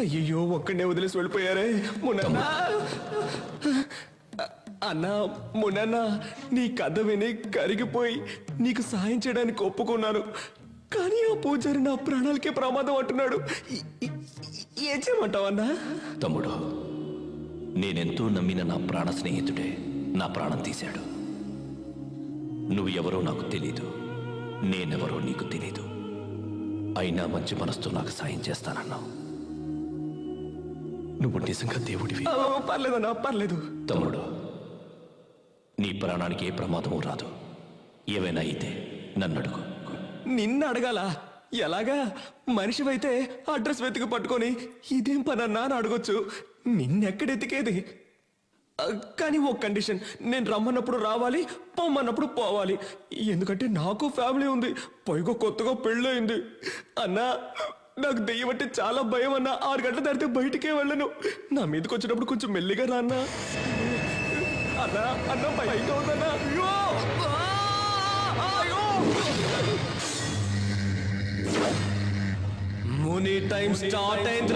అయ్యో ఒక్కడే వదిలేసి వెళ్ళిపోయారే మునన్నా. అన్నా మునన్నా, నీ కథ విని కరిగిపోయి నీకు సాయం చేయడానికి ఒప్పుకున్నాను. కానీ ఆ పూజారి నా ప్రాణాలకే ప్రమాదం అంటున్నాడు. ఏం చేయమంటావన్నా? తమ్ముడు, నేనెంతో నమ్మిన నా ప్రాణ స్నేహితుడే నా ప్రాణం తీశాడు. నువ్వు ఎవరో నాకు తెలీదు, నేనెవరో నీకు తెలీదు. అయినా మంచి మనసుతో నాకు సాయం చేస్తానన్నావు. నువ్వు నిజంగా దేవుడివి. పర్లేదన్నా, పర్లేదు. తమ్ముడు, నీ ప్రాణానికి ఏ ప్రమాదము రాదు. ఏవైనా అయితే నన్ను అడుగు. నిన్ను అడగాల? ఎలాగా? మనిషివైతే అడ్రస్ వెతికి పట్టుకొని ఇదేం పనన్నా అని అడగొచ్చు. నిన్నెక్కడెతికేది? కానీ ఓ కండిషన్, నేను రమ్మన్నప్పుడు రావాలి, పొమ్మన్నప్పుడు పోవాలి. ఎందుకంటే నాకు ఫ్యామిలీ ఉంది, పైగా కొత్తగా పెళ్ళయింది. అన్నా, నాకు దెయ్యం అంటే చాలా భయం అన్నా. 6 గంటల దాటితే బయటికే వెళ్ళను. నా మీదకి వచ్చినప్పుడు కొంచెం మెల్లిగా రా అన్నా. అన్నా అన్నా బయట ఉందన్నా. అయ్యో అయ్యో! ముని టైం స్టార్ట్ అయింది.